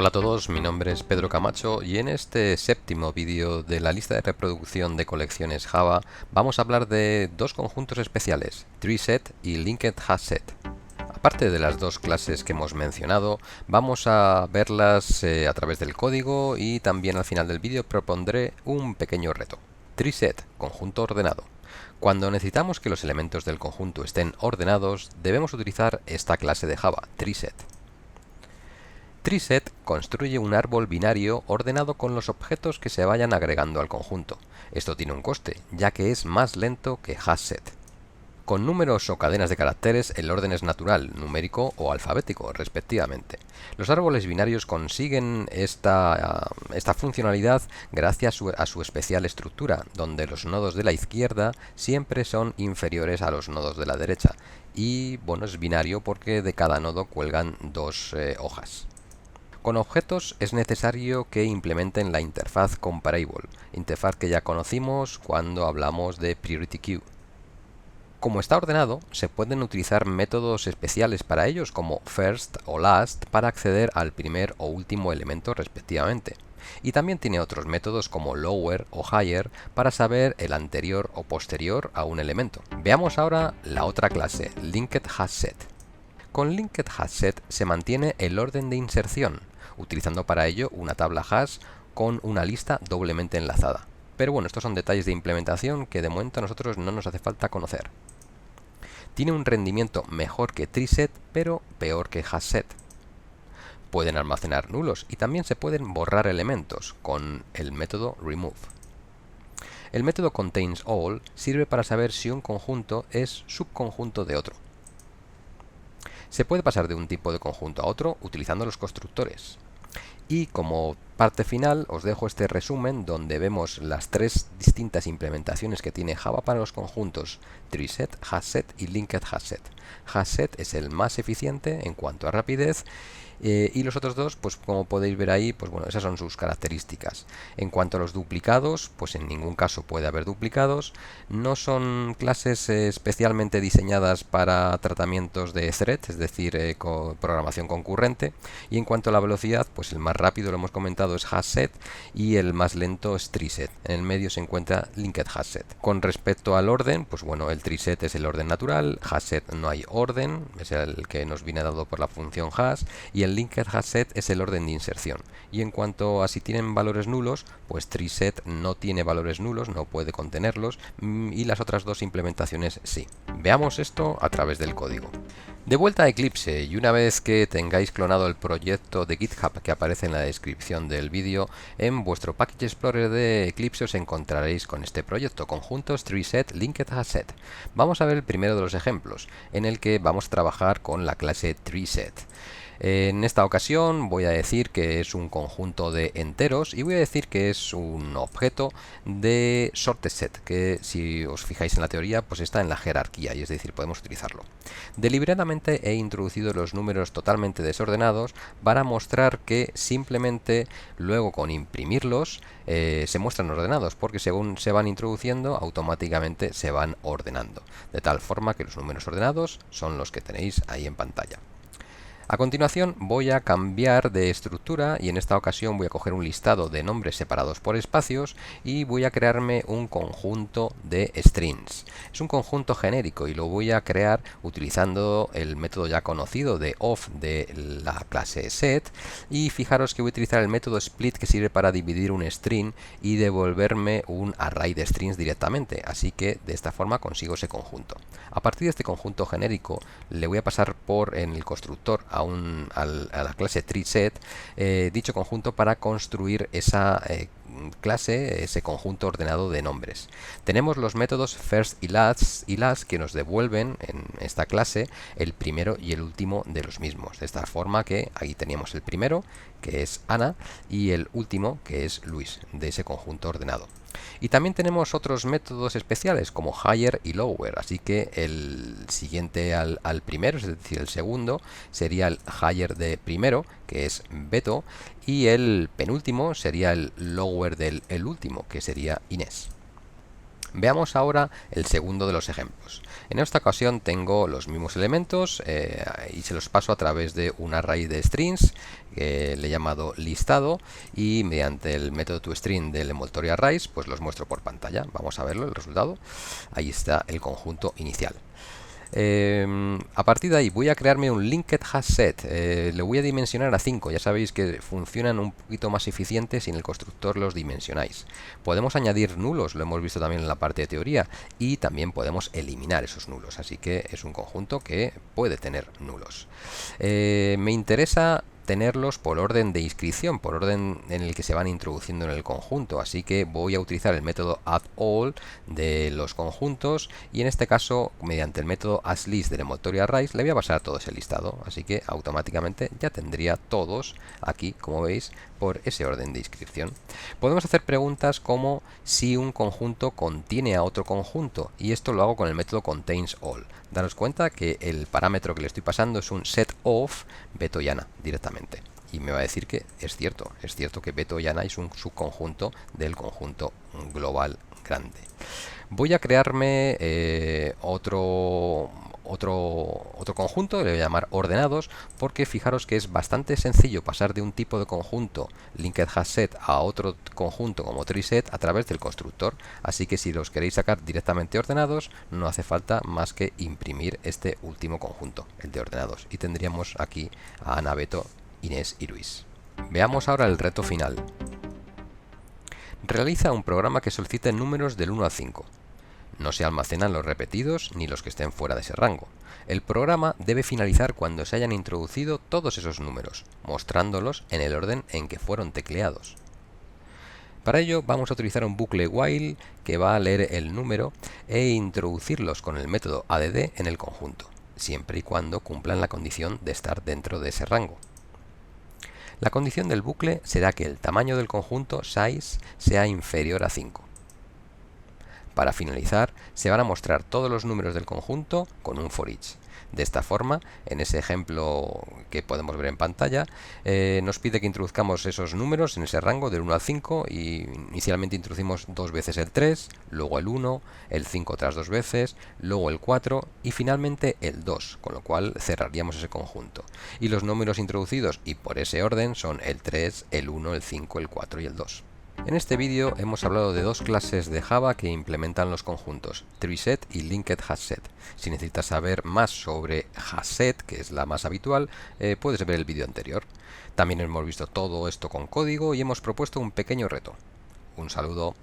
Hola a todos, mi nombre es Pedro Camacho y en este séptimo vídeo de la lista de reproducción de colecciones Java vamos a hablar de dos conjuntos especiales, TreeSet y LinkedHasSet. Aparte de las dos clases que hemos mencionado, vamos a verlas a través del código y también al final del vídeo propondré un pequeño reto. TreeSet, conjunto ordenado. Cuando necesitamos que los elementos del conjunto estén ordenados, debemos utilizar esta clase de Java, TreeSet. TreeSet construye un árbol binario ordenado con los objetos que se vayan agregando al conjunto. Esto tiene un coste, ya que es más lento que HasSet. Con números o cadenas de caracteres el orden es natural, numérico o alfabético, respectivamente. Los árboles binarios consiguen esta funcionalidad gracias a su especial estructura, donde los nodos de la izquierda siempre son inferiores a los nodos de la derecha. Y bueno, es binario porque de cada nodo cuelgan dos hojas. Con objetos es necesario que implementen la interfaz Comparable, interfaz que ya conocimos cuando hablamos de Priority Queue. Como está ordenado, se pueden utilizar métodos especiales para ellos como first o last para acceder al primer o último elemento respectivamente. Y también tiene otros métodos como lower o higher para saber el anterior o posterior a un elemento. Veamos ahora la otra clase, LinkedHasSet. Con LinkedHasSet se mantiene el orden de inserción, utilizando para ello una tabla hash con una lista doblemente enlazada. Pero bueno, estos son detalles de implementación que de momento a nosotros no nos hace falta conocer. Tiene un rendimiento mejor que TreeSet, pero peor que HasSet. Pueden almacenar nulos y también se pueden borrar elementos con el método remove. El método containSAll sirve para saber si un conjunto es subconjunto de otro. Se puede pasar de un tipo de conjunto a otro utilizando los constructores. Y como parte final os dejo este resumen donde vemos las tres distintas implementaciones que tiene Java para los conjuntos TreeSet, HasSet y LinkedHasSet. HasSet es el más eficiente en cuanto a rapidez y los otros dos, pues como podéis ver ahí, pues bueno, esas son sus características. En cuanto a los duplicados, pues en ningún caso puede haber duplicados. No son clases especialmente diseñadas para tratamientos de thread, es decir, programación concurrente. Y en cuanto a la velocidad, pues el más rápido, lo hemos comentado, es HasSet y el más lento es TreeSet. En el medio se encuentra LinkedHasSet. Con respecto al orden, pues bueno, el TreeSet es el orden natural, HasSet no hay orden, es el que nos viene dado por la función hash, y el LinkedHasSet es el orden de inserción. Y en cuanto a si tienen valores nulos, pues TreeSet no tiene valores nulos, no puede contenerlos, y las otras dos implementaciones sí. Veamos esto a través del código. De vuelta a Eclipse, y una vez que tengáis clonado el proyecto de GitHub que aparece en la descripción del vídeo, en vuestro Package Explorer de Eclipse os encontraréis con este proyecto, conjuntos TreeSet LinkedHasSet. Vamos a ver el primero de los ejemplos, en el que vamos a trabajar con la clase TreeSet. En esta ocasión voy a decir que es un conjunto de enteros y voy a decir que es un objeto de sorted set, que si os fijáis en la teoría pues está en la jerarquía y es decir podemos utilizarlo. Deliberadamente he introducido los números totalmente desordenados para mostrar que simplemente luego con imprimirlos se muestran ordenados, porque según se van introduciendo automáticamente se van ordenando, de tal forma que los números ordenados son los que tenéis ahí en pantalla. A continuación voy a cambiar de estructura y en esta ocasión voy a coger un listado de nombres separados por espacios y voy a crearme un conjunto de strings. Es un conjunto genérico y lo voy a crear utilizando el método ya conocido de of de la clase set, y fijaros que voy a utilizar el método split que sirve para dividir un string y devolverme un array de strings directamente, así que de esta forma consigo ese conjunto. A partir de este conjunto genérico le voy a pasar por en el constructor a la clase TreeSet dicho conjunto para construir esa clase, ese conjunto ordenado de nombres. Tenemos los métodos first y last que nos devuelven en esta clase el primero y el último de los mismos, de esta forma que ahí teníamos el primero, que es Ana, y el último, que es Luis, de ese conjunto ordenado. Y también tenemos otros métodos especiales como higher y lower, así que el siguiente al primero, es decir, el segundo, sería el higher de primero, que es Beto, y el penúltimo sería el lower del último, que sería Inés. Veamos ahora el segundo de los ejemplos. En esta ocasión tengo los mismos elementos y se los paso a través de un array de strings que le he llamado listado, y mediante el método toString del envoltorio arrays pues los muestro por pantalla. Vamos a verlo, el resultado. Ahí está el conjunto inicial. A partir de ahí voy a crearme un linked hasset. Le voy a dimensionar a 5. Ya sabéis que funcionan un poquito más eficientes si en el constructor los dimensionáis. Podemos añadir nulos, lo hemos visto también en la parte de teoría, y también podemos eliminar esos nulos, así que es un conjunto que puede tener nulos. Me interesa tenerlos por orden de inscripción, por orden en el que se van introduciendo en el conjunto, así que voy a utilizar el método addAll de los conjuntos, y en este caso mediante el método asList del envoltorio arrays le voy a pasar todo ese listado, así que automáticamente ya tendría todos aquí, como veis, por ese orden de inscripción. Podemos hacer preguntas como si un conjunto contiene a otro conjunto, y esto lo hago con el método containSAll. Daros cuenta que el parámetro que le estoy pasando es un setOf Beto-Yana directamente, y me va a decir que es cierto que Beto-Yana es un subconjunto del conjunto global grande. Voy a crearme otro conjunto, le voy a llamar ordenados, porque fijaros que es bastante sencillo pasar de un tipo de conjunto linked hasset a otro conjunto como treeset a través del constructor, así que si los queréis sacar directamente ordenados no hace falta más que imprimir este último conjunto, el de ordenados, y tendríamos aquí a Ana, Beto, Inés y Luis. Veamos ahora el reto final. Realiza un programa que solicite números del 1 al 5. No se almacenan los repetidos ni los que estén fuera de ese rango. El programa debe finalizar cuando se hayan introducido todos esos números, mostrándolos en el orden en que fueron tecleados. Para ello vamos a utilizar un bucle while que va a leer el número e introducirlos con el método add en el conjunto, siempre y cuando cumplan la condición de estar dentro de ese rango. La condición del bucle será que el tamaño del conjunto size sea inferior a 5. Para finalizar, se van a mostrar todos los números del conjunto con un for each. De esta forma, en ese ejemplo que podemos ver en pantalla, nos pide que introduzcamos esos números en ese rango del 1 al 5, y inicialmente introducimos dos veces el 3, luego el 1, el 5 otras dos veces, luego el 4 y finalmente el 2, con lo cual cerraríamos ese conjunto. Y los números introducidos y por ese orden son el 3, el 1, el 5, el 4 y el 2. En este vídeo hemos hablado de dos clases de Java que implementan los conjuntos, treeset y linked hasset. Si necesitas saber más sobre hasset, que es la más habitual, puedes ver el vídeo anterior. También hemos visto todo esto con código y hemos propuesto un pequeño reto. Un saludo.